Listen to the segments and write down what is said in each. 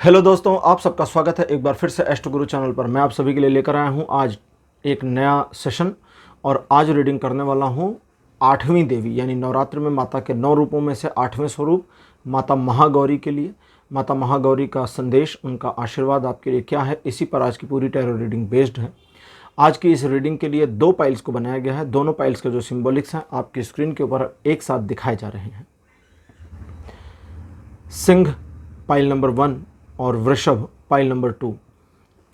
Hello दोस्तों, आप सबका स्वागत है एक बार फिर से एस्ट्रो गुरु चैनल पर। मैं आप सभी के लिए लेकर आया हूं आज एक नया सेशन और आज रीडिंग करने वाला हूं आठवीं देवी यानी नवरात्र में माता के 9 रूपों में से 8वें स्वरूप माता महागौरी के लिए। माता महागौरी का संदेश, उनका आशीर्वाद आपके लिए क्या है, इसी पर आज की पूरी टैरो रीडिंग बेस्ड है। आज की इस रीडिंग के लिए 2 पाइल्स को बनाया गया है। दोनों पाइल्स के जो सिंबॉलिक्स हैं आपकी स्क्रीन के ऊपर एक साथ दिखाए जा रहे हैं। सिंह पाइल नंबर 1 और वृषभ पाइल नंबर 2,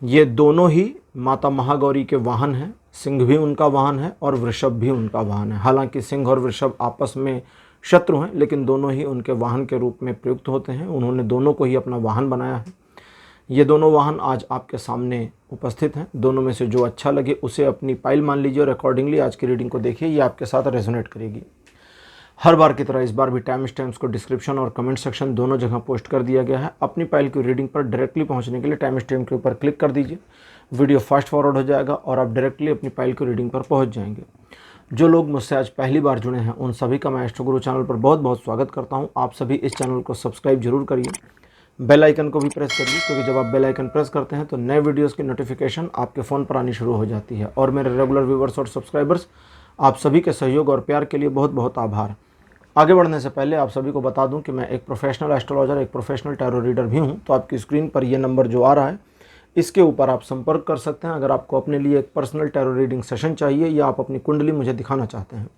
ये दोनों ही माता महागौरी के वाहन हैं। सिंह भी उनका वाहन है और वृषभ भी उनका वाहन है। हालांकि सिंह और वृषभ आपस में शत्रु हैं, लेकिन दोनों ही उनके वाहन के रूप में प्रयुक्त होते हैं। उन्होंने दोनों को ही अपना वाहन बनाया है। ये दोनों वाहन आज आपके सामने उपस्थित हैं। दोनों में से जो अच्छा लगे उसे अपनी पाइल मान लीजिए और अकॉर्डिंगली आज की रीडिंग को देखिए, ये आपके साथ रेजोनेट करेगी। हर बार की तरह इस बार भी टाइम स्टैम्प्स को डिस्क्रिप्शन और कमेंट सेक्शन दोनों जगह पोस्ट कर दिया गया है। अपनी पाइल की रीडिंग पर डायरेक्टली पहुंचने के लिए टाइम स्टैम्प के ऊपर क्लिक कर दीजिए। वीडियो फास्ट फॉरवर्ड हो जाएगा और आप डायरेक्टली अपनी पाइल की रीडिंग पर पहुंच जाएंगे। जो लोग मुझसे आज पहली बार जुड़े हैं उन सभी का मैं एस्ट्रो गुरु चैनल पर बहुत बहुत स्वागत करता हूँ। आप सभी इस चैनल को सब्सक्राइब जरूर करिए, बेल आइकन को भी प्रेस करिए, क्योंकि जब आप बेल आइकन प्रेस करते हैं तो नए वीडियोज़ की नोटिफिकेशन आपके फ़ोन पर आनी शुरू हो जाती है। और मेरे रेगुलर व्यूवर्स और सब्सक्राइबर्स, आप सभी के सहयोग और प्यार के लिए बहुत बहुत आभार। आगे बढ़ने से पहले आप सभी को बता दूं कि मैं एक प्रोफेशनल एस्ट्रोलॉजर, एक प्रोफेशनल टैरो रीडर भी हूं। तो आपकी स्क्रीन पर ये नंबर जो आ रहा है, इसके ऊपर आप संपर्क कर सकते हैं अगर आपको अपने लिए एक पर्सनल टैरो रीडिंग सेशन चाहिए या आप अपनी कुंडली मुझे दिखाना चाहते हैं।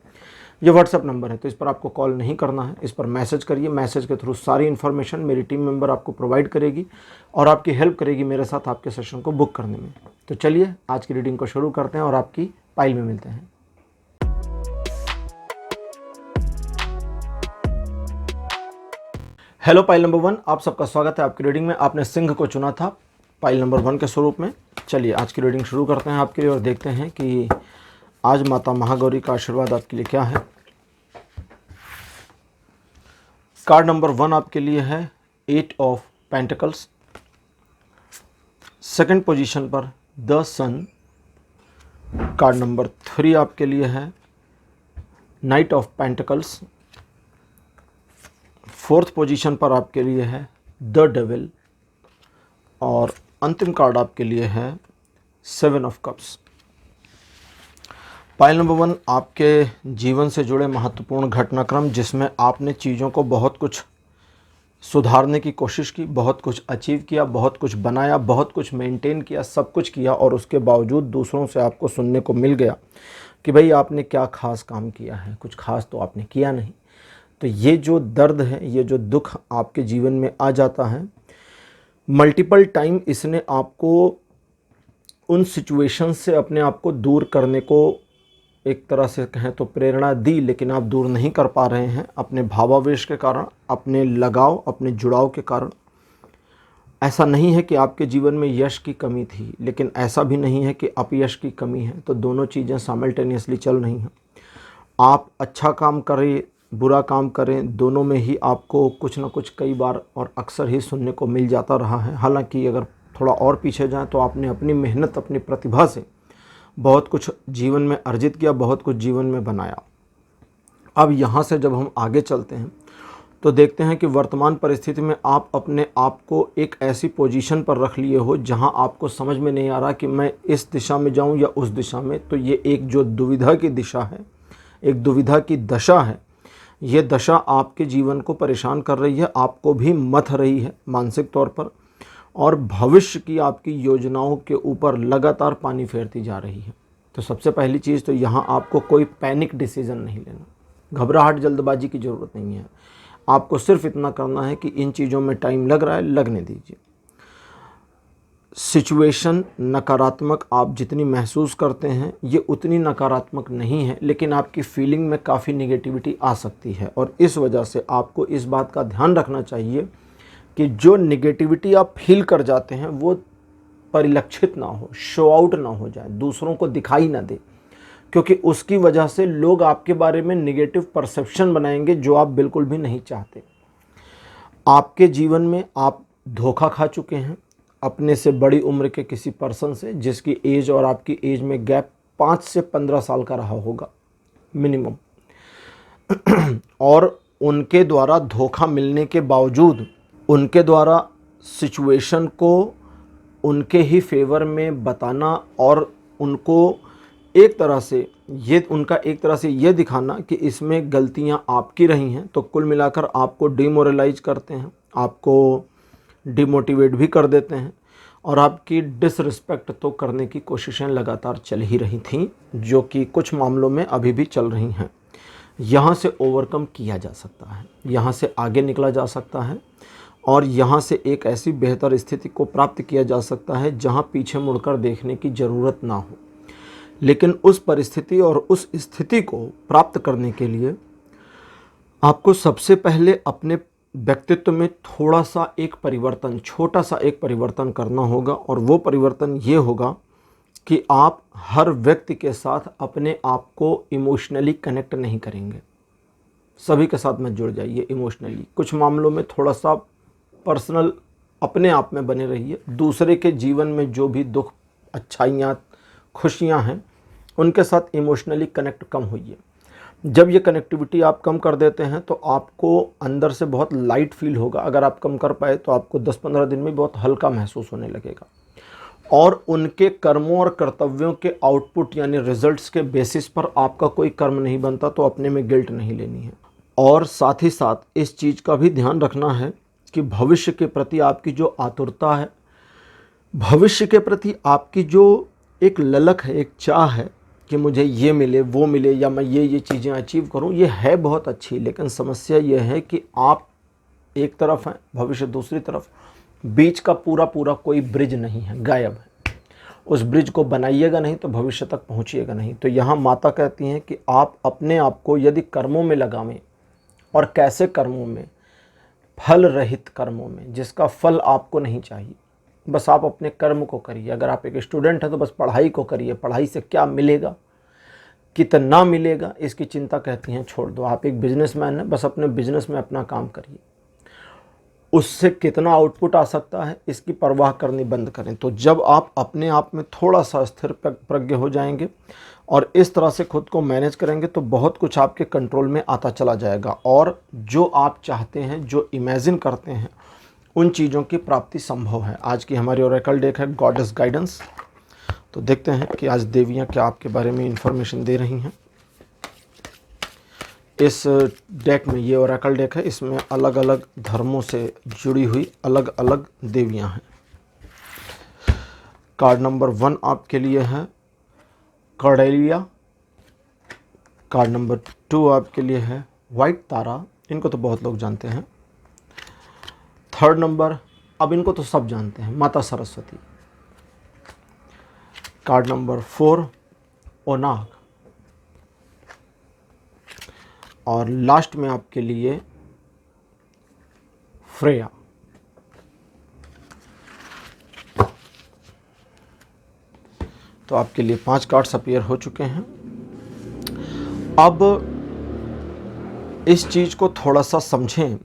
ये व्हाट्सएप नंबर है, तो इस पर आपको कॉल नहीं करना है, इस पर मैसेज करिए। मैसेज के थ्रू सारी इन्फॉर्मेशन मेरी टीम मेंबर आपको प्रोवाइड करेगी और आपकी हेल्प करेगी मेरे साथ आपके सेशन को बुक करने में। तो चलिए आज की रीडिंग को शुरू करते हैं और आपकी पाइल में मिलते हैं। हेलो पाइल नंबर 1, आप सबका स्वागत है आपकी रीडिंग में। आपने सिंह को चुना था पाइल नंबर 1 के स्वरूप में। चलिए आज की रीडिंग शुरू करते हैं आपके लिए और देखते हैं कि आज माता महागौरी का आशीर्वाद आपके लिए क्या है। कार्ड नंबर 1 आपके लिए है 8 ऑफ पेंटिकल्स। सेकंड पोजीशन पर द सन। कार्ड नंबर 3 आपके लिए है night of pentacles. Fourth position पर आपके लिए है द डेविल और अंतिम कार्ड आपके लिए है 7 ऑफ कप्स। पाइल नंबर 1 आपके जीवन से जुड़े महत्वपूर्ण घटनाक्रम, जिसमें आपने चीज़ों को बहुत कुछ सुधारने की कोशिश की, बहुत कुछ अचीव किया, बहुत कुछ बनाया, बहुत कुछ मेंटेन किया, सब कुछ किया और उसके बावजूद दूसरों से आपको सुनने को मिल गया कि भाई आपने क्या खास काम किया है, कुछ खास तो आपने किया नहीं। तो ये जो दर्द है, ये जो दुख आपके जीवन में आ जाता है, मल्टीपल टाइम इसने आपको उन सिचुएशन से अपने आप को दूर करने को एक तरह से कहें तो प्रेरणा दी, लेकिन आप दूर नहीं कर पा रहे हैं अपने भावावेश के कारण, अपने लगाव, अपने जुड़ाव के कारण। ऐसा नहीं है कि आपके जीवन में यश की कमी थी, लेकिन ऐसा भी नहीं है कि अपयश की कमी है। तो दोनों चीज़ें साइमल्टेनियसली चल रही हैं। आप अच्छा काम करें, बुरा काम करें, दोनों में ही आपको कुछ ना कुछ कई बार और अक्सर ही सुनने को मिल जाता रहा है। हालांकि अगर थोड़ा और पीछे जाएं तो आपने अपनी मेहनत, अपनी प्रतिभा से बहुत कुछ जीवन में अर्जित किया, बहुत कुछ जीवन में बनाया। अब यहाँ से जब हम आगे चलते हैं तो देखते हैं कि वर्तमान परिस्थिति में आप अपने आप को एक ऐसी पोजीशन पर रख लिए हो जहाँ आपको समझ में नहीं आ रहा कि मैं इस दिशा में जाऊँ या उस दिशा में। तो ये एक जो दुविधा की दिशा है, एक दुविधा की दशा है, ये दशा आपके जीवन को परेशान कर रही है, आपको भी मथ रही है मानसिक तौर पर, और भविष्य की आपकी योजनाओं के ऊपर लगातार पानी फेरती जा रही है। तो सबसे पहली चीज़ तो यहाँ आपको कोई पैनिक डिसीज़न नहीं लेना, घबराहट, जल्दबाजी की ज़रूरत नहीं है। आपको सिर्फ इतना करना है कि इन चीज़ों में टाइम लग रहा है, लगने दीजिए। सिचुएशन नकारात्मक आप जितनी महसूस करते हैं ये उतनी नकारात्मक नहीं है, लेकिन आपकी फीलिंग में काफ़ी निगेटिविटी आ सकती है और इस वजह से आपको इस बात का ध्यान रखना चाहिए कि जो निगेटिविटी आप फील कर जाते हैं वो परिलक्षित ना हो, शो आउट ना हो जाए, दूसरों को दिखाई ना दे, क्योंकि उसकी वजह से लोग आपके बारे में निगेटिव परसेप्शन बनाएंगे जो आप बिल्कुल भी नहीं चाहते। आपके जीवन में आप धोखा खा चुके हैं अपने से बड़ी उम्र के किसी पर्सन से, जिसकी एज और आपकी एज में गैप 5 से 15 साल का रहा होगा मिनिमम। और उनके द्वारा धोखा मिलने के बावजूद, उनके द्वारा सिचुएशन को उनके ही फेवर में बताना और उनको एक तरह से ये दिखाना कि इसमें गलतियां आपकी रही हैं, तो कुल मिलाकर आपको डिमोरलाइज करते हैं, आपको डिमोटिवेट भी कर देते हैं और आपकी डिसरिस्पेक्ट तो करने की कोशिशें लगातार चल ही रही थीं, जो कि कुछ मामलों में अभी भी चल रही हैं। यहाँ से ओवरकम किया जा सकता है, यहाँ से आगे निकला जा सकता है और यहाँ से एक ऐसी बेहतर स्थिति को प्राप्त किया जा सकता है जहाँ पीछे मुड़कर देखने की ज़रूरत ना हो। लेकिन उस परिस्थिति और उस स्थिति को प्राप्त करने के लिए आपको सबसे पहले अपने व्यक्तित्व में थोड़ा सा एक परिवर्तन, छोटा सा एक परिवर्तन करना होगा और वो परिवर्तन ये होगा कि आप हर व्यक्ति के साथ अपने आप को इमोशनली कनेक्ट नहीं करेंगे। सभी के साथ मत जुड़ जाइए इमोशनली। कुछ मामलों में थोड़ा सा पर्सनल अपने आप में बने रहिए। दूसरे के जीवन में जो भी दुख, अच्छाइयाँ, खुशियाँ हैं, उनके साथ इमोशनली कनेक्ट कम होइए। जब ये कनेक्टिविटी आप कम कर देते हैं तो आपको अंदर से बहुत लाइट फील होगा। अगर आप कम कर पाए तो आपको 10-15 दिन में बहुत हल्का महसूस होने लगेगा और उनके कर्मों और कर्तव्यों के आउटपुट यानी रिजल्ट्स के बेसिस पर आपका कोई कर्म नहीं बनता, तो अपने में गिल्ट नहीं लेनी है। और साथ ही साथ इस चीज़ का भी ध्यान रखना है कि भविष्य के प्रति आपकी जो आतुरता है, भविष्य के प्रति आपकी जो एक ललक है, एक चाह है कि मुझे ये मिले, वो मिले, या मैं ये चीज़ें अचीव करूं, ये है बहुत अच्छी। लेकिन समस्या ये है कि आप एक तरफ हैं, भविष्य दूसरी तरफ, बीच का पूरा कोई ब्रिज नहीं है, गायब है। उस ब्रिज को बनाइएगा नहीं तो भविष्य तक पहुंचिएगा नहीं। तो यहाँ माता कहती हैं कि आप अपने आप को यदि कर्मों में लगावें, और कैसे कर्मों में, फल रहित कर्मों में, जिसका फल आपको नहीं चाहिए, बस आप अपने कर्म को करिए। अगर आप एक स्टूडेंट हैं तो बस पढ़ाई को करिए। पढ़ाई से क्या मिलेगा, कितना मिलेगा, इसकी चिंता कहती हैं छोड़ दो। आप एक बिजनेसमैन हैं, बस अपने बिजनेस में अपना काम करिए। उससे कितना आउटपुट आ सकता है इसकी परवाह करनी बंद करें। तो जब आप अपने आप में थोड़ा सा स्थिर प्रज्ञ हो जाएंगे और इस तरह से खुद को मैनेज करेंगे तो बहुत कुछ आपके कंट्रोल में आता चला जाएगा और जो आप चाहते हैं, जो इमेजिन करते हैं, उन चीज़ों की प्राप्ति संभव है। आज की हमारी ओरेकल डेक है गॉडेस गाइडेंस। तो देखते हैं कि आज देवियाँ क्या आपके बारे में इंफॉर्मेशन दे रही हैं। इस डेक में, ये ओरेकल डेक है, इसमें अलग अलग धर्मों से जुड़ी हुई अलग अलग देवियाँ हैं। कार्ड नंबर 1 आपके लिए है कॉर्डेलिया। कार्ड नंबर 2 आपके लिए है वाइट तारा, इनको तो बहुत लोग जानते हैं। थर्ड नंबर, अब इनको तो सब जानते हैं, माता सरस्वती। Card number 4 ओनाग। और लास्ट में आपके लिए फ्रेया। तो आपके लिए 5 कार्ड्स अपीयर हो चुके हैं। अब इस चीज़ को थोड़ा सा समझें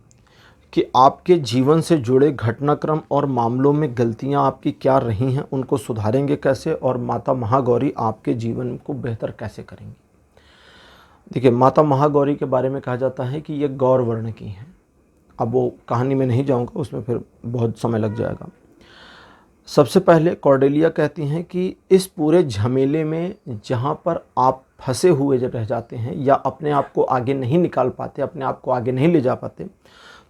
कि आपके जीवन से जुड़े घटनाक्रम और मामलों में गलतियां आपकी क्या रही हैं, उनको सुधारेंगे कैसे और माता महागौरी आपके जीवन को बेहतर कैसे करेंगी। देखिए, माता महागौरी के बारे में कहा जाता है कि ये गौर वर्ण की हैं। अब वो कहानी में नहीं जाऊंगा, उसमें फिर बहुत समय लग जाएगा। सबसे पहले कॉर्डेलिया कहती हैं कि इस पूरे झमेले में जहाँ पर आप फंसे हुए जब रह जाते हैं या अपने आप को आगे नहीं निकाल पाते, अपने आप को आगे नहीं ले जा पाते,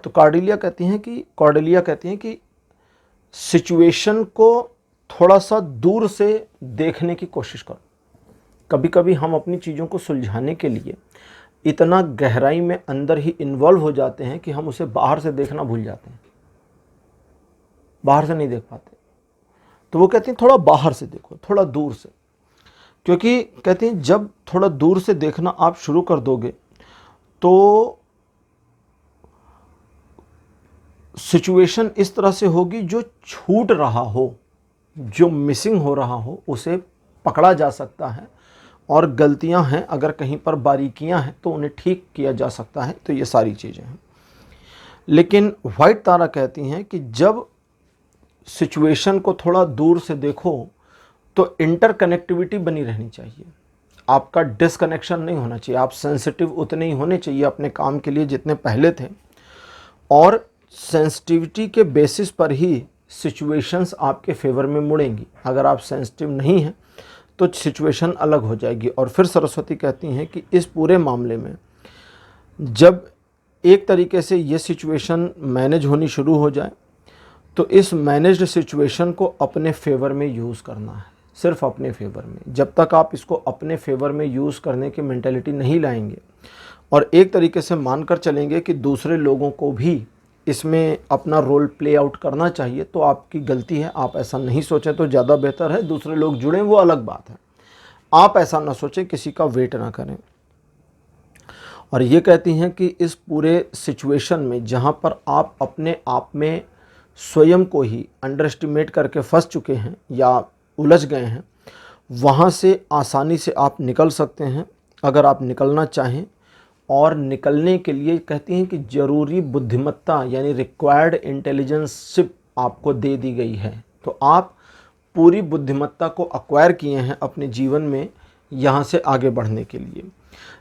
तो कॉर्डेलिया कहती हैं कि सिचुएशन को थोड़ा सा दूर से देखने की कोशिश करो। कभी कभी हम अपनी चीज़ों को सुलझाने के लिए इतना गहराई में अंदर ही इन्वॉल्व हो जाते हैं कि हम उसे बाहर से देखना भूल जाते हैं, बाहर से नहीं देख पाते। तो वो कहती हैं थोड़ा बाहर से देखो, थोड़ा दूर से, क्योंकि कहती हैं जब थोड़ा दूर से देखना आप शुरू कर दोगे तो सिचुएशन इस तरह से होगी, जो छूट रहा हो, जो मिसिंग हो रहा हो, उसे पकड़ा जा सकता है और गलतियां हैं, अगर कहीं पर बारीकियां हैं तो उन्हें ठीक किया जा सकता है। तो ये सारी चीज़ें हैं। लेकिन वाइट तारा कहती हैं कि जब सिचुएशन को थोड़ा दूर से देखो तो इंटरकनेक्टिविटी बनी रहनी चाहिए, आपका डिसकनेक्शन नहीं होना चाहिए। आप सेंसिटिव उतने ही होने चाहिए अपने काम के लिए जितने पहले थे, और सेंसिटिविटी के बेसिस पर ही सिचुएशंस आपके फेवर में मुड़ेंगी। अगर आप सेंसिटिव नहीं हैं तो सिचुएशन अलग हो जाएगी। और फिर सरस्वती कहती हैं कि इस पूरे मामले में जब एक तरीके से ये सिचुएशन मैनेज होनी शुरू हो जाए तो इस मैनेज्ड सिचुएशन को अपने फेवर में यूज़ करना है, सिर्फ अपने फेवर में। जब तक आप इसको अपने फेवर में यूज़ करने की मेंटालिटी नहीं लाएंगे और एक तरीके से मानकर चलेंगे कि दूसरे लोगों को भी इसमें अपना रोल प्ले आउट करना चाहिए, तो आपकी गलती है। आप ऐसा नहीं सोचें तो ज़्यादा बेहतर है। दूसरे लोग जुड़ें वो अलग बात है, आप ऐसा ना सोचें, किसी का वेट ना करें। और ये कहती हैं कि इस पूरे सिचुएशन में जहाँ पर आप अपने आप में स्वयं को ही अंडर एस्टिमेट करके फंस चुके हैं या उलझ गए हैं, वहाँ से आसानी से आप निकल सकते हैं अगर आप निकलना चाहें। और निकलने के लिए कहती हैं कि ज़रूरी बुद्धिमत्ता यानी रिक्वायर्ड इंटेलिजेंसशिप आपको दे दी गई है। तो आप पूरी बुद्धिमत्ता को एक्वायर किए हैं अपने जीवन में यहाँ से आगे बढ़ने के लिए।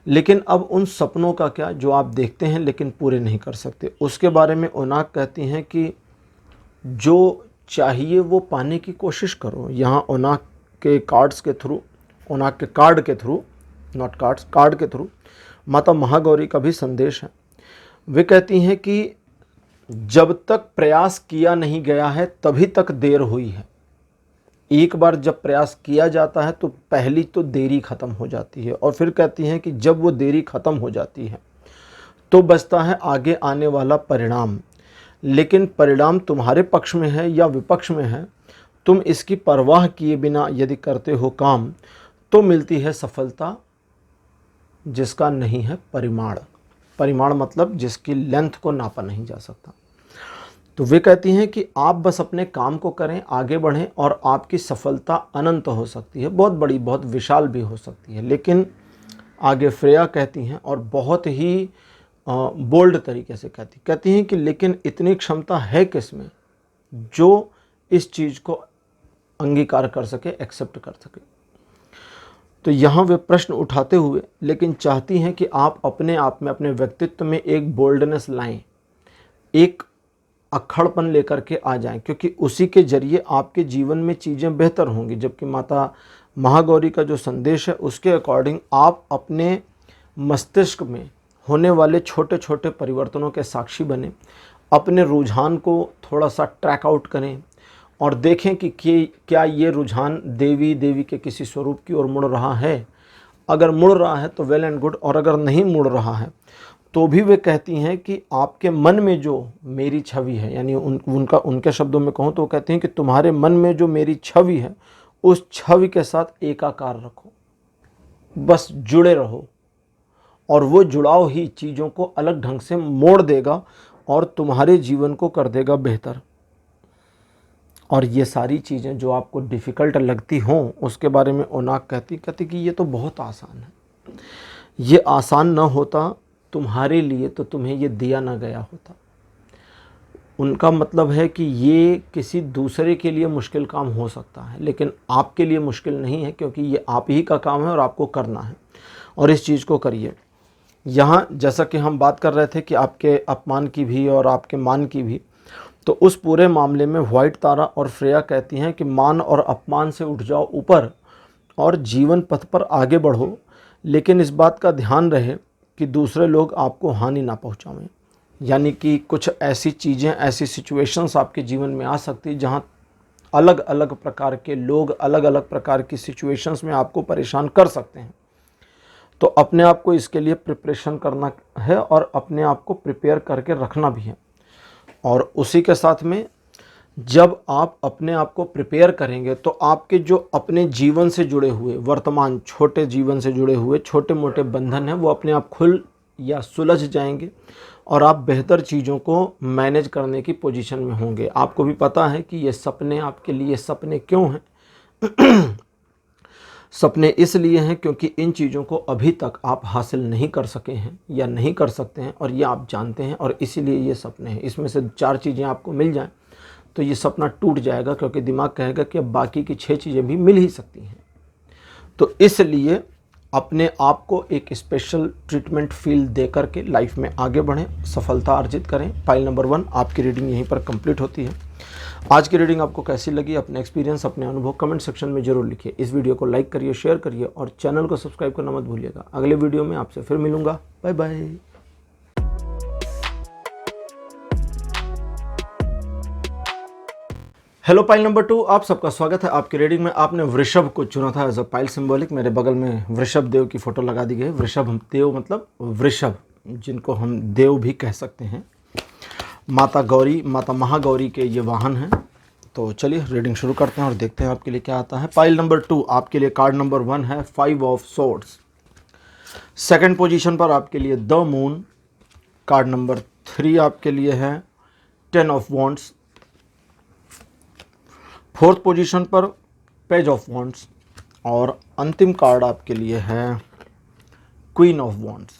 लेकिन अब उन सपनों का क्या जो आप देखते हैं लेकिन पूरे नहीं कर सकते, उसके बारे में ओनाक कहती हैं कि जो चाहिए वो पाने की कोशिश करो। यहाँ ओनाक के कार्ड्स के थ्रू, ओनाक के कार्ड के थ्रू, नॉट कार्ड्स, कार्ड के थ्रू माता महागौरी का भी संदेश है। वे कहती हैं कि जब तक प्रयास किया नहीं गया है तभी तक देर हुई है। एक बार जब प्रयास किया जाता है तो पहली तो देरी ख़त्म हो जाती है। और फिर कहती हैं कि जब वो देरी ख़त्म हो जाती है तो बचता है आगे आने वाला परिणाम। लेकिन परिणाम तुम्हारे पक्ष में है या विपक्ष में है, तुम इसकी परवाह किए बिना यदि करते हो काम तो मिलती है सफलता, जिसका नहीं है परिमाण। परिमाण मतलब जिसकी लेंथ को नापा नहीं जा सकता। तो वे कहती हैं कि आप बस अपने काम को करें, आगे बढ़ें और आपकी सफलता अनंत हो सकती है, बहुत बड़ी, बहुत विशाल भी हो सकती है। लेकिन आगे फ्रेया कहती हैं और बहुत ही बोल्ड तरीके से कहती हैं कि लेकिन इतनी क्षमता है किसमें जो इस चीज़ को अंगीकार कर सके, एक्सेप्ट कर सके। तो यहाँ वे प्रश्न उठाते हुए लेकिन चाहती हैं कि आप अपने आप में, अपने व्यक्तित्व में एक बोल्डनेस लाएं, एक अक्खड़पन लेकर के आ जाएं, क्योंकि उसी के जरिए आपके जीवन में चीज़ें बेहतर होंगी। जबकि माता महागौरी का जो संदेश है उसके अकॉर्डिंग आप अपने मस्तिष्क में होने वाले छोटे छोटे परिवर्तनों के साक्षी बने, अपने रुझान को थोड़ा सा ट्रैक आउट करें और देखें कि क्या ये रुझान देवी के किसी स्वरूप की ओर मुड़ रहा है। अगर मुड़ रहा है तो वेल एंड गुड, और अगर नहीं मुड़ रहा है तो भी वे कहती हैं कि आपके मन में जो मेरी छवि है, यानी उनके शब्दों में कहूँ तो कहती हैं कि तुम्हारे मन में जो मेरी छवि है उस छवि के साथ एकाकार रखो, बस जुड़े रहो, और वो जुड़ाव ही चीज़ों को अलग ढंग से मोड़ देगा और तुम्हारे जीवन को कर देगा बेहतर। और ये सारी चीज़ें जो आपको डिफ़िकल्ट लगती हों उसके बारे में ओनाक कहती कि ये तो बहुत आसान है। ये आसान ना होता तुम्हारे लिए तो तुम्हें ये दिया ना गया होता। उनका मतलब है कि ये किसी दूसरे के लिए मुश्किल काम हो सकता है लेकिन आपके लिए मुश्किल नहीं है, क्योंकि ये आप ही का काम है और आपको करना है, और इस चीज़ को करिए। यहाँ जैसा कि हम बात कर रहे थे कि आपके अपमान की भी और आपके मान की भी, तो उस पूरे मामले में व्हाइट तारा और फ्रेया कहती हैं कि मान और अपमान से उठ जाओ ऊपर और जीवन पथ पर आगे बढ़ो, लेकिन इस बात का ध्यान रहे कि दूसरे लोग आपको हानि ना पहुंचाएं। यानी कि कुछ ऐसी चीज़ें, ऐसी सिचुएशंस आपके जीवन में आ सकती जहां अलग अलग प्रकार के लोग अलग अलग प्रकार की सिचुएशंस में आपको परेशान कर सकते हैं। तो अपने आप को इसके लिए प्रिपरेशन करना है और अपने आप को प्रिपेयर करके रखना भी है। और उसी के साथ में जब आप अपने आप को प्रिपेयर करेंगे तो आपके जो अपने जीवन से जुड़े हुए, वर्तमान छोटे जीवन से जुड़े हुए छोटे मोटे बंधन हैं वो अपने आप खुल या सुलझ जाएंगे और आप बेहतर चीज़ों को मैनेज करने की पोजीशन में होंगे। आपको भी पता है कि ये सपने आपके लिए सपने क्यों हैं। सपने इसलिए हैं क्योंकि इन चीज़ों को अभी तक आप हासिल नहीं कर सके हैं या नहीं कर सकते हैं, और ये आप जानते हैं, और इसीलिए ये सपने हैं। इसमें से 4 चीज़ें आपको मिल जाएं तो ये सपना टूट जाएगा, क्योंकि दिमाग कहेगा कि अब बाकी की 6 चीज़ें भी मिल ही सकती हैं। तो इसलिए अपने आप को एक स्पेशल ट्रीटमेंट फील दे करके लाइफ में आगे बढ़ें, सफलता अर्जित करें। पाइल नंबर 1 आपकी रीडिंग यहीं पर कंप्लीट होती है। आज की रीडिंग आपको कैसी लगी, अपने एक्सपीरियंस, अपने अनुभव कमेंट सेक्शन में जरूर लिखिए। इस वीडियो को लाइक करिए, शेयर करिए और चैनल को सब्सक्राइब करना मत भूलिएगा। अगले वीडियो में आपसे फिर मिलूंगा। Bye bye. Hello pile number 2, आप सबका स्वागत है आपकी रीडिंग में। आपने वृषभ को चुना था एज अ पाइल सिंबॉलिक। मेरे बगल में वृषभ देव की फोटो लगा दी गई है। वृषभ देव मतलब वृषभ, जिनको हम देव भी कह सकते हैं। माता गौरी, माता महागौरी के ये वाहन हैं। तो चलिए रीडिंग शुरू करते हैं और देखते हैं आपके लिए क्या आता है। पाइल नंबर 2 आपके लिए कार्ड नंबर 1 है 5 ऑफ सोर्ड्स। सेकंड पोजीशन पर आपके लिए द मून। कार्ड नंबर 3 आपके लिए है 10 ऑफ वॉन्ड्स। फोर्थ पोजीशन पर पेज ऑफ वॉन्ड्स और अंतिम कार्ड आपके लिए है क्वीन ऑफ वॉन्ड्स।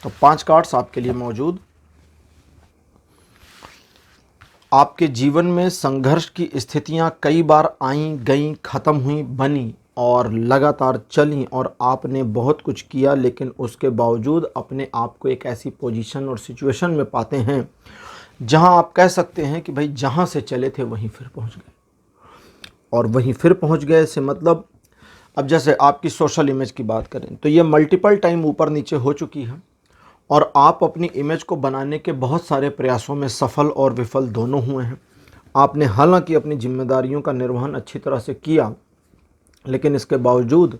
तो 5 कार्ड्स आपके लिए मौजूद। आपके जीवन में संघर्ष की स्थितियां कई बार आईं गईं, खत्म हुई, बनी और लगातार चलीं और आपने बहुत कुछ किया, लेकिन उसके बावजूद अपने आप को एक ऐसी पोजीशन और सिचुएशन में पाते हैं जहां आप कह सकते हैं कि भाई जहां से चले थे वहीं फिर पहुंच गए। और वहीं फिर पहुंच गए से मतलब, अब जैसे आपकी सोशल इमेज की बात करें तो ये मल्टीपल टाइम ऊपर नीचे हो चुकी है और आप अपनी इमेज को बनाने के बहुत सारे प्रयासों में सफल और विफल दोनों हुए हैं। आपने हालांकि अपनी जिम्मेदारियों का निर्वहन अच्छी तरह से किया, लेकिन इसके बावजूद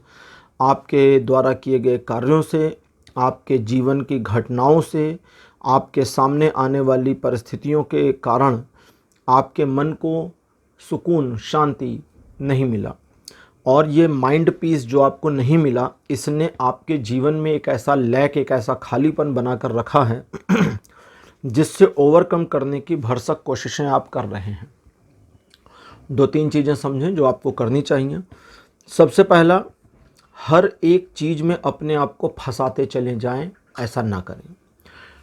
आपके द्वारा किए गए कार्यों से, आपके जीवन की घटनाओं से, आपके सामने आने वाली परिस्थितियों के कारण आपके मन को सुकून, शांति नहीं मिला। और ये माइंड पीस जो आपको नहीं मिला, इसने आपके जीवन में एक ऐसा लैक, एक ऐसा खालीपन बनाकर रखा है जिससे ओवरकम करने की भरसक कोशिशें आप कर रहे हैं। 2-3 चीज़ें समझें जो आपको करनी चाहिए। सबसे पहला, हर एक चीज़ में अपने आप को फंसाते चले जाएं, ऐसा ना करें।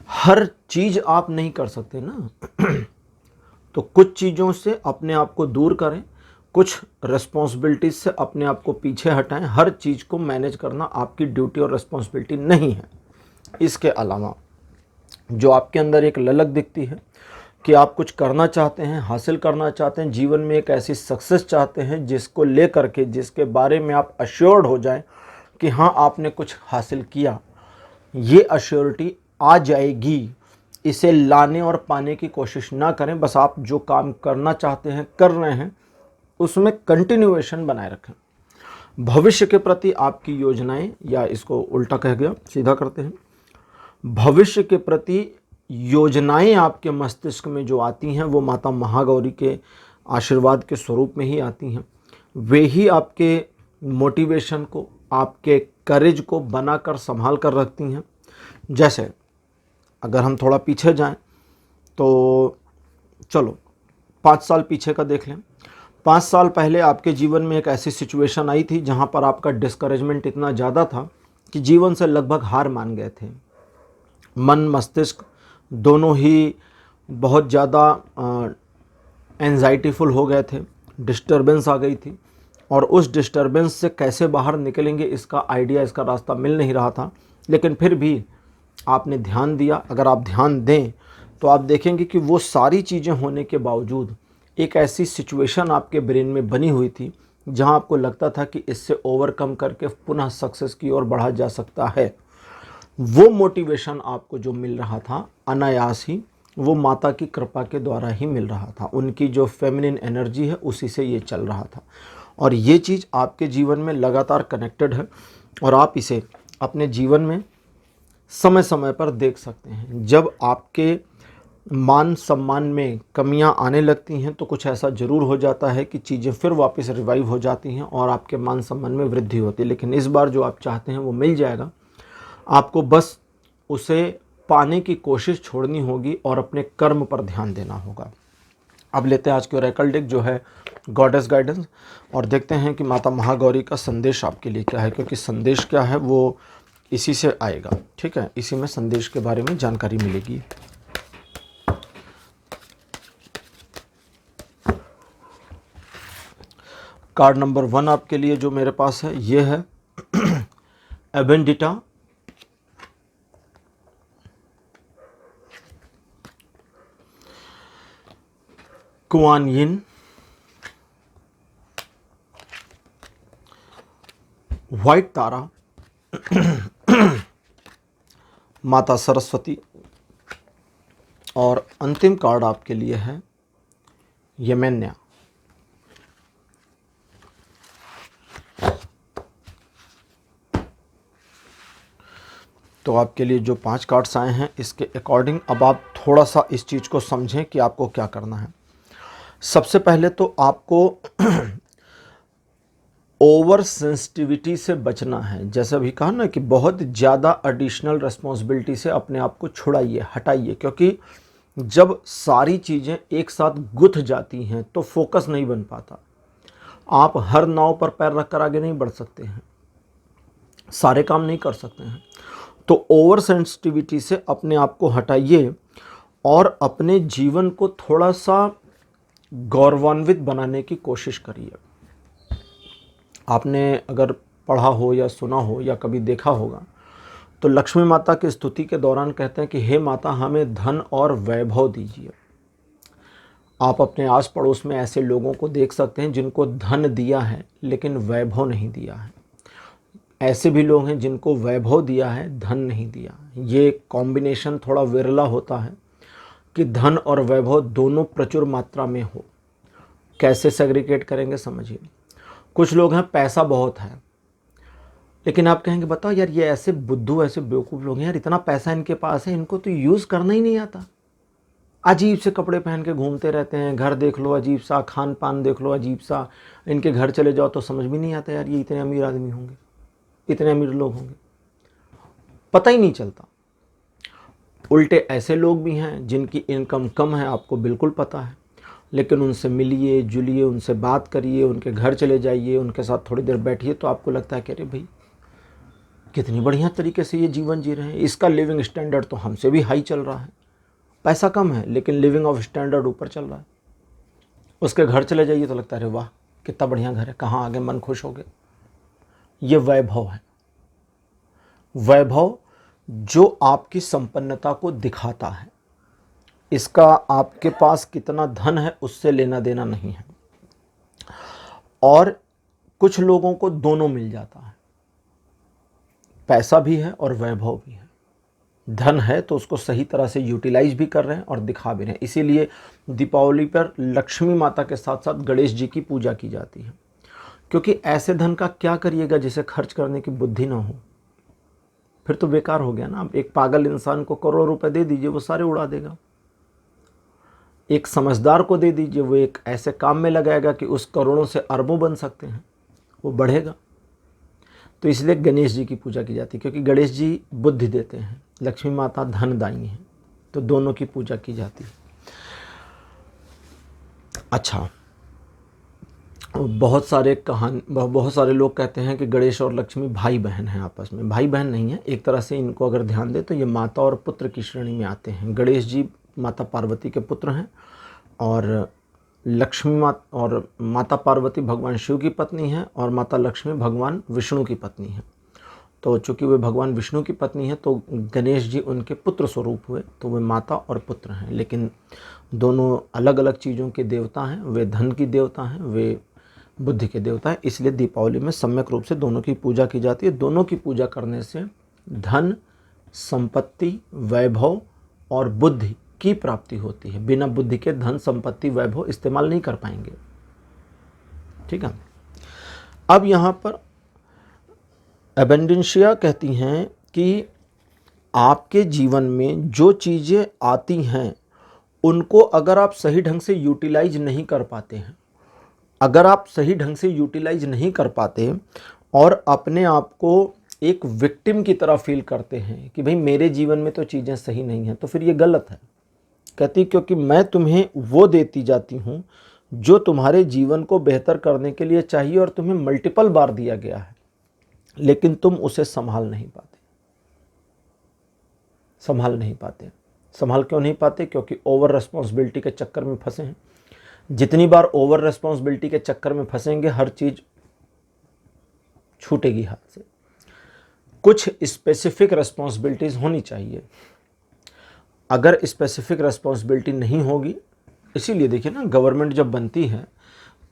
हर चीज़ आप नहीं कर सकते ना तो कुछ चीज़ों से अपने आप को दूर करें, कुछ रिस्पॉन्सिबिलिटीज से अपने आप को पीछे हटाएं। हर चीज़ को मैनेज करना आपकी ड्यूटी और रिस्पॉन्सिबिलिटी नहीं है। इसके अलावा जो आपके अंदर एक ललक दिखती है कि आप कुछ करना चाहते हैं, हासिल करना चाहते हैं, जीवन में एक ऐसी सक्सेस चाहते हैं जिसको लेकर के, जिसके बारे में आप अश्योर्ड हो जाएं कि हाँ आपने कुछ हासिल किया, ये अश्योरिटी आ जाएगी। इसे लाने और पाने की कोशिश ना करें। बस आप जो काम करना चाहते हैं, कर रहे हैं, उसमें कंटिन्यूएशन बनाए रखें। भविष्य के प्रति आपकी योजनाएं, या इसको उल्टा कह गया, सीधा करते हैं, भविष्य के प्रति योजनाएं आपके मस्तिष्क में जो आती हैं वो माता महागौरी के आशीर्वाद के स्वरूप में ही आती हैं। वे ही आपके मोटिवेशन को, आपके करेज को बनाकर संभाल कर रखती हैं। जैसे अगर हम थोड़ा पीछे जाएं तो चलो 5 साल पीछे का देख लें। 5 साल पहले आपके जीवन में एक ऐसी सिचुएशन आई थी जहां पर आपका डिस्करेजमेंट इतना ज़्यादा था कि जीवन से लगभग हार मान गए थे। मन मस्तिष्क दोनों ही बहुत ज़्यादा एंजाइटीफुल हो गए थे, डिस्टर्बेंस आ गई थी और उस डिस्टर्बेंस से कैसे बाहर निकलेंगे इसका आइडिया, इसका रास्ता मिल नहीं रहा था। लेकिन फिर भी आपने ध्यान दिया। अगर आप ध्यान दें तो आप देखेंगे कि वो सारी चीज़ें होने के बावजूद एक ऐसी सिचुएशन आपके ब्रेन में बनी हुई थी जहां आपको लगता था कि इससे ओवरकम करके पुनः सक्सेस की ओर बढ़ा जा सकता है। वो मोटिवेशन आपको जो मिल रहा था अनायास ही, वो माता की कृपा के द्वारा ही मिल रहा था। उनकी जो फेमिनिन एनर्जी है उसी से ये चल रहा था और ये चीज़ आपके जीवन में लगातार कनेक्टेड है और आप इसे अपने जीवन में समय समय पर देख सकते हैं। जब आपके मान सम्मान में कमियां आने लगती हैं तो कुछ ऐसा ज़रूर हो जाता है कि चीज़ें फिर वापस रिवाइव हो जाती हैं और आपके मान सम्मान में वृद्धि होती है। लेकिन इस बार जो आप चाहते हैं वो मिल जाएगा। आपको बस उसे पाने की कोशिश छोड़नी होगी और अपने कर्म पर ध्यान देना होगा। अब लेते हैं आज के ओरेकल डेक जो है गॉडेस गाइडेंस और देखते हैं कि माता महागौरी का संदेश आपके लिए क्या है, क्योंकि संदेश क्या है वो इसी से आएगा। ठीक है, इसी में संदेश के बारे में जानकारी मिलेगी। कार्ड नंबर 1 आपके लिए जो मेरे पास है ये है एबेंडिटा, कुआन यिन, व्हाइट तारा, माता सरस्वती, और अंतिम कार्ड आपके लिए है यमेन्या। तो आपके लिए जो 5 कार्ड्स आए हैं इसके अकॉर्डिंग अब आप थोड़ा सा इस चीज़ को समझें कि आपको क्या करना है। सबसे पहले तो आपको ओवर सेंसिटिविटी से बचना है। जैसे अभी कहा ना कि बहुत ज़्यादा एडिशनल रिस्पॉन्सिबिलिटी से अपने आप को छुड़ाइए, हटाइए, क्योंकि जब सारी चीज़ें एक साथ गुथ जाती हैं तो फोकस नहीं बन पाता। आप हर नाव पर पैर रखकर आगे नहीं बढ़ सकते हैं, सारे काम नहीं कर सकते हैं। तो ओवर सेंसिटिविटी से अपने आप को हटाइए और अपने जीवन को थोड़ा सा गौरवान्वित बनाने की कोशिश करिए। आपने अगर पढ़ा हो या सुना हो या कभी देखा होगा तो लक्ष्मी माता की स्तुति के दौरान कहते हैं कि हे माता हमें धन और वैभव दीजिए। आप अपने आस पड़ोस में ऐसे लोगों को देख सकते हैं जिनको धन दिया है लेकिन वैभव नहीं दिया है। ऐसे भी लोग हैं जिनको वैभव दिया है, धन नहीं दिया। ये कॉम्बिनेशन थोड़ा विरला होता है कि धन और वैभव दोनों प्रचुर मात्रा में हो। कैसे सेग्रीगेट करेंगे समझिए। कुछ लोग हैं पैसा बहुत है, लेकिन आप कहेंगे बताओ यार ये ऐसे बुद्धू, ऐसे बेवकूफ़ लोग हैं यार, इतना पैसा इनके पास है, इनको तो यूज़ करना ही नहीं आता। अजीब से कपड़े पहन के घूमते रहते हैं, घर देख लो अजीब सा, खान पान देख लो अजीब सा, इनके घर चले जाओ तो समझ भी नहीं आता यार ये इतने अमीर आदमी होंगे, इतने अमीर लोग होंगे, पता ही नहीं चलता। उल्टे ऐसे लोग भी हैं जिनकी इनकम कम है, आपको बिल्कुल पता है, लेकिन उनसे मिलिए जुलिए, उनसे बात करिए, उनके घर चले जाइए, उनके साथ थोड़ी देर बैठिए तो आपको लगता है कि अरे भाई कितनी बढ़िया तरीके से ये जीवन जी रहे हैं, इसका लिविंग स्टैंडर्ड तो हमसे भी हाई चल रहा है। पैसा कम है लेकिन लिविंग ऑफ स्टैंडर्ड ऊपर चल रहा है। उसके घर चले जाइए तो लगता है अरे वाह कितना बढ़िया घर है, कहाँ आ गए, मन खुश हो गए। ये वैभव है, वैभव जो आपकी संपन्नता को दिखाता है। इसका आपके पास कितना धन है उससे लेना देना नहीं है। और कुछ लोगों को दोनों मिल जाता है, पैसा भी है और वैभव भी है। धन है तो उसको सही तरह से यूटिलाइज भी कर रहे हैं और दिखा भी रहे हैं। इसीलिए दीपावली पर लक्ष्मी माता के साथ साथ गणेश जी की पूजा की जाती है, क्योंकि ऐसे धन का क्या करिएगा जिसे खर्च करने की बुद्धि ना हो, फिर तो बेकार हो गया ना। आप एक पागल इंसान को करोड़ों रुपए दे दीजिए, वो सारे उड़ा देगा। एक समझदार को दे दीजिए, वो एक ऐसे काम में लगाएगा कि उस करोड़ों से अरबों बन सकते हैं, वो बढ़ेगा। तो इसलिए गणेश जी की पूजा की जाती है, क्योंकि गणेश जी बुद्धि देते हैं, लक्ष्मी माता धनदायी हैं, तो दोनों की पूजा की जाती है। अच्छा, बहुत सारे लोग कहते हैं कि गणेश और लक्ष्मी भाई बहन हैं आपस में। भाई बहन नहीं है, एक तरह से इनको अगर ध्यान दें तो ये माता और पुत्र की श्रेणी में आते हैं। गणेश जी माता पार्वती के पुत्र हैं और माता पार्वती भगवान शिव की पत्नी है और माता लक्ष्मी भगवान विष्णु की पत्नी है। तो चूँकि वे भगवान विष्णु की पत्नी है तो गणेश जी उनके पुत्र स्वरूप हुए, तो वे माता और पुत्र हैं। लेकिन दोनों अलग अलग चीज़ों के देवता हैं। वे धन की देवता हैं, वे बुद्धि के देवता हैं। इसलिए दीपावली में सम्यक रूप से दोनों की पूजा की जाती है। दोनों की पूजा करने से धन, संपत्ति, वैभव और बुद्धि की प्राप्ति होती है। बिना बुद्धि के धन, संपत्ति, वैभव इस्तेमाल नहीं कर पाएंगे। ठीक है। अब यहाँ पर एबेंडेंशिया कहती हैं कि आपके जीवन में जो चीज़ें आती हैं उनको अगर आप सही ढंग से यूटिलाइज नहीं कर पाते हैं, अगर आप सही ढंग से यूटिलाइज नहीं कर पाते और अपने आप को एक विक्टिम की तरह फील करते हैं कि भाई मेरे जीवन में तो चीज़ें सही नहीं हैं, तो फिर ये गलत है। कहती क्योंकि मैं तुम्हें वो देती जाती हूँ जो तुम्हारे जीवन को बेहतर करने के लिए चाहिए और तुम्हें मल्टीपल बार दिया गया है, लेकिन तुम उसे संभाल नहीं पाते। संभाल क्यों नहीं पाते? क्योंकि ओवर रिस्पॉन्सिबिलिटी के चक्कर में फंसे हैं। जितनी बार ओवर रिस्पॉन्सिबिलिटी के चक्कर में फंसेंगे हर चीज़ छूटेगी हाथ से। कुछ स्पेसिफिक रिस्पॉन्सिबिलिटीज़ होनी चाहिए। अगर स्पेसिफिक रिस्पॉन्सिबिलिटी नहीं होगी, इसीलिए देखिए ना, गवर्नमेंट जब बनती है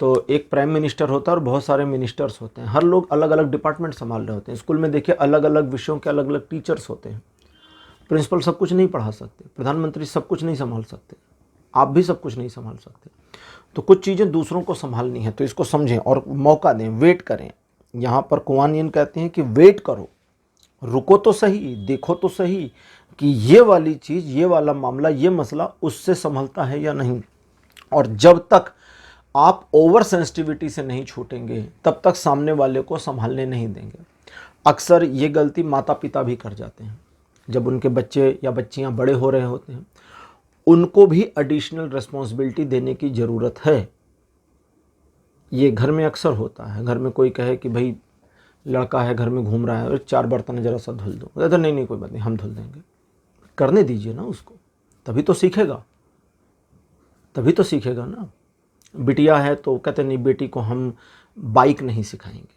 तो एक प्राइम मिनिस्टर होता है और बहुत सारे मिनिस्टर्स होते हैं, हर लोग अलग अलग डिपार्टमेंट संभाल रहे होते हैं। स्कूल में देखिए अलग अलग विषयों के अलग अलग टीचर्स होते हैं। प्रिंसिपल सब कुछ नहीं पढ़ा सकते, प्रधानमंत्री सब कुछ नहीं संभाल सकते, आप भी सब कुछ नहीं संभाल सकते। तो कुछ चीज़ें दूसरों को संभालनी है, तो इसको समझें और मौका दें, वेट करें। यहाँ पर कुआन यिन कहते हैं कि वेट करो, रुको तो सही, देखो तो सही कि ये वाली चीज़, ये वाला मामला, ये मसला उससे संभलता है या नहीं। और जब तक आप ओवर सेंसिटिविटी से नहीं छूटेंगे तब तक सामने वाले को संभालने नहीं देंगे। अक्सर ये गलती माता पिता भी कर जाते हैं। जब उनके बच्चे या बच्चियां बड़े हो रहे होते हैं, उनको भी एडिशनल रिस्पॉन्सिबिलिटी देने की ज़रूरत है। ये घर में अक्सर होता है। घर में कोई कहे कि भाई लड़का है, घर में घूम रहा है, और 4 बर्तन ज़रा सा धुल दो, कहते नहीं नहीं कोई बात नहीं, हम धुल देंगे। करने दीजिए ना उसको, तभी तो सीखेगा, तभी तो सीखेगा ना। बिटिया है तो कहते नहीं बेटी को हम बाइक नहीं सिखाएंगे।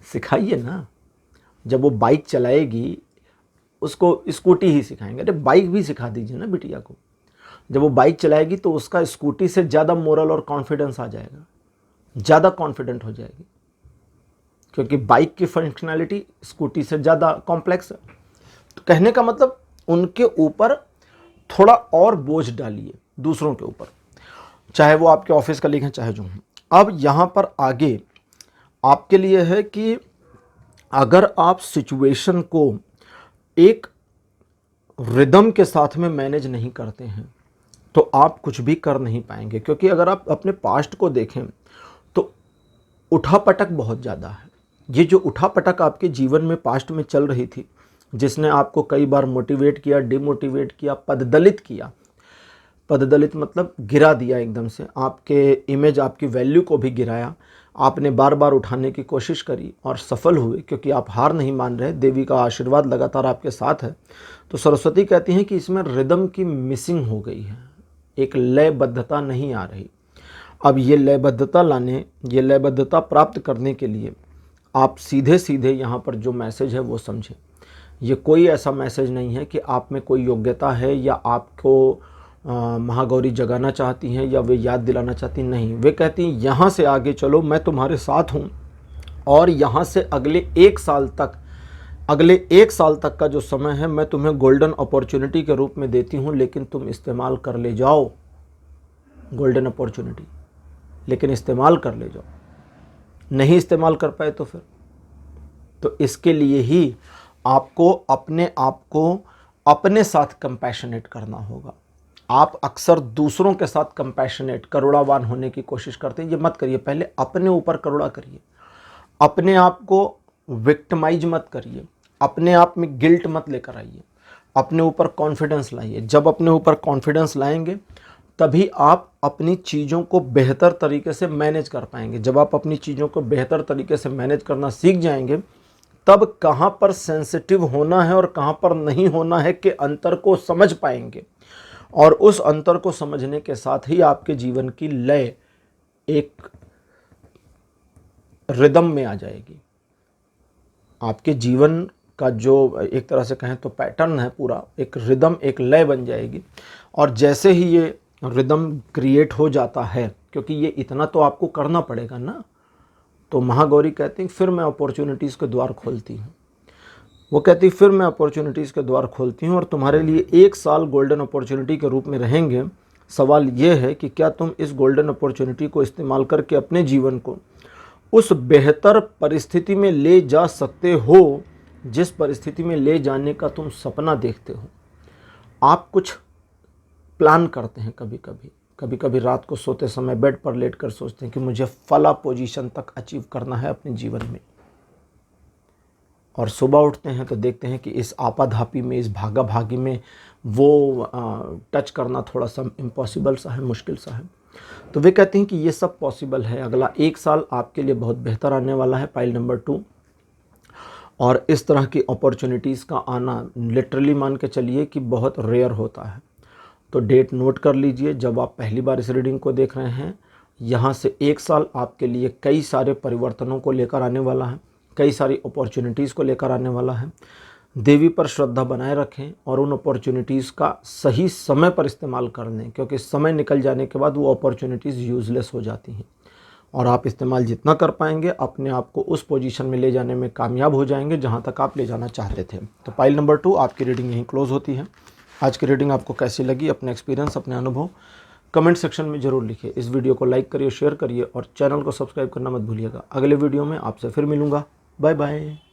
सिखाइए ना, जब वो बाइक चलाएगी उसको स्कूटी ही सिखाएंगे। अरे बाइक भी सिखा दीजिए ना बिटिया को। जब वो बाइक चलाएगी तो उसका स्कूटी से ज़्यादा मोरल और कॉन्फिडेंस आ जाएगा, ज़्यादा कॉन्फिडेंट हो जाएगी, क्योंकि बाइक की फंक्शनैलिटी स्कूटी से ज़्यादा कॉम्प्लेक्स है। तो कहने का मतलब उनके ऊपर थोड़ा और बोझ डालिए, दूसरों के ऊपर, चाहे वो आपके ऑफिस कलीग हैं, चाहे जो हैं। अब यहाँ पर आगे आपके लिए है कि अगर आप सिचुएशन को एक रिदम के साथ में मैनेज नहीं करते हैं तो आप कुछ भी कर नहीं पाएंगे। क्योंकि अगर आप अपने पास्ट को देखें तो उठापटक बहुत ज़्यादा है। ये जो उठापटक आपके जीवन में पास्ट में चल रही थी, जिसने आपको कई बार मोटिवेट किया, डिमोटिवेट किया, पददलित किया। पददलित मतलब गिरा दिया एकदम से, आपके इमेज, आपकी वैल्यू को भी गिराया। आपने बार बार उठाने की कोशिश करी और सफल हुए, क्योंकि आप हार नहीं मान रहे, देवी का आशीर्वाद लगातार आपके साथ है। तो सरस्वती कहती हैं कि इसमें रिदम की मिसिंग हो गई है, एक लयबद्धता नहीं आ रही। अब ये लयबद्धता लाने, ये लयबद्धता प्राप्त करने के लिए आप सीधे सीधे यहाँ पर जो मैसेज है वो समझें। ये कोई ऐसा मैसेज नहीं है कि आप में कोई योग्यता है या आपको महागौरी जगाना चाहती हैं या वे याद दिलाना चाहती नहीं। वे कहती हैं यहाँ से आगे चलो, मैं तुम्हारे साथ हूँ, और यहाँ से अगले 1 साल तक का जो समय है मैं तुम्हें गोल्डन अपॉर्चुनिटी के रूप में देती हूँ, लेकिन तुम इस्तेमाल कर ले जाओ। गोल्डन अपॉर्चुनिटी, लेकिन इस्तेमाल कर ले जाओ। नहीं इस्तेमाल कर पाए तो फिर, तो इसके लिए ही आपको अपने आप को अपने साथ कंपैशनेट करना होगा। आप अक्सर दूसरों के साथ कंपैशनेट, करुणावान होने की कोशिश करते हैं। ये मत करिए, पहले अपने ऊपर करुणा करिए, अपने आप को विक्टिमाइज मत करिए, अपने आप में गिल्ट मत लेकर आइए, अपने ऊपर कॉन्फिडेंस लाइए। जब अपने ऊपर कॉन्फिडेंस लाएंगे तभी आप अपनी चीज़ों को बेहतर तरीके से मैनेज कर पाएंगे। जब आप अपनी चीज़ों को बेहतर तरीके से मैनेज करना सीख जाएंगे, तब कहाँ पर सेंसिटिव होना है और कहाँ पर नहीं होना है के अंतर को समझ पाएंगे। और उस अंतर को समझने के साथ ही आपके जीवन की लय एक रिदम में आ जाएगी। आपके जीवन का जो एक तरह से कहें तो पैटर्न है, पूरा एक रिदम, एक लय बन जाएगी। और जैसे ही ये रिदम क्रिएट हो जाता है, क्योंकि ये इतना तो आपको करना पड़ेगा ना, तो महागौरी कहती हैं फिर मैं अपॉर्चुनिटीज़ के द्वार खोलती हूँ। वो कहती फिर मैं अपॉर्चुनिटीज़ के द्वार खोलती हूँ और तुम्हारे लिए 1 साल गोल्डन अपॉर्चुनिटी के रूप में रहेंगे। सवाल ये है कि क्या तुम इस गोल्डन अपॉर्चुनिटी को इस्तेमाल करके अपने जीवन को उस बेहतर परिस्थिति में ले जा सकते हो जिस परिस्थिति में ले जाने का तुम सपना देखते हो। आप कुछ प्लान करते हैं, कभी कभी रात को सोते समय बेड पर लेटकर सोचते हैं कि मुझे फला पोजीशन तक अचीव करना है अपने जीवन में, और सुबह उठते हैं तो देखते हैं कि इस आपाधापी में, इस भागा भागी में वो टच करना थोड़ा सा इम्पॉसिबल सा है, मुश्किल सा है। तो वे कहते हैं कि ये सब पॉसिबल है। अगला 1 साल आपके लिए बहुत बेहतर आने वाला है, पाइल नंबर 2। और इस तरह की अपॉर्चुनिटीज़ का आना लिटरली मान के चलिए कि बहुत रेयर होता है। तो डेट नोट कर लीजिए जब आप पहली बार इस रीडिंग को देख रहे हैं। यहाँ से 1 साल आपके लिए कई सारे परिवर्तनों को लेकर आने वाला है, कई सारी अपॉर्चुनिटीज़ को लेकर आने वाला है। देवी पर श्रद्धा बनाए रखें और उन अपॉर्चुनिटीज़ का सही समय पर इस्तेमाल कर लें, क्योंकि समय निकल जाने के बाद वो अपॉर्चुनिटीज़ यूज़लेस हो जाती हैं। और आप इस्तेमाल जितना कर पाएंगे अपने आप को उस पोजीशन में ले जाने में कामयाब हो जाएंगे जहां तक आप ले जाना चाहते थे। तो पाइल नंबर 2 आपकी रीडिंग यहीं क्लोज होती है। आज की रीडिंग आपको कैसी लगी, अपने एक्सपीरियंस, अपने अनुभव कमेंट सेक्शन में ज़रूर लिखिए। इस वीडियो को लाइक करिए, शेयर करिए और चैनल को सब्सक्राइब करना मत भूलिएगा। अगले वीडियो में आपसे फिर मिलूँगा। Bye bye.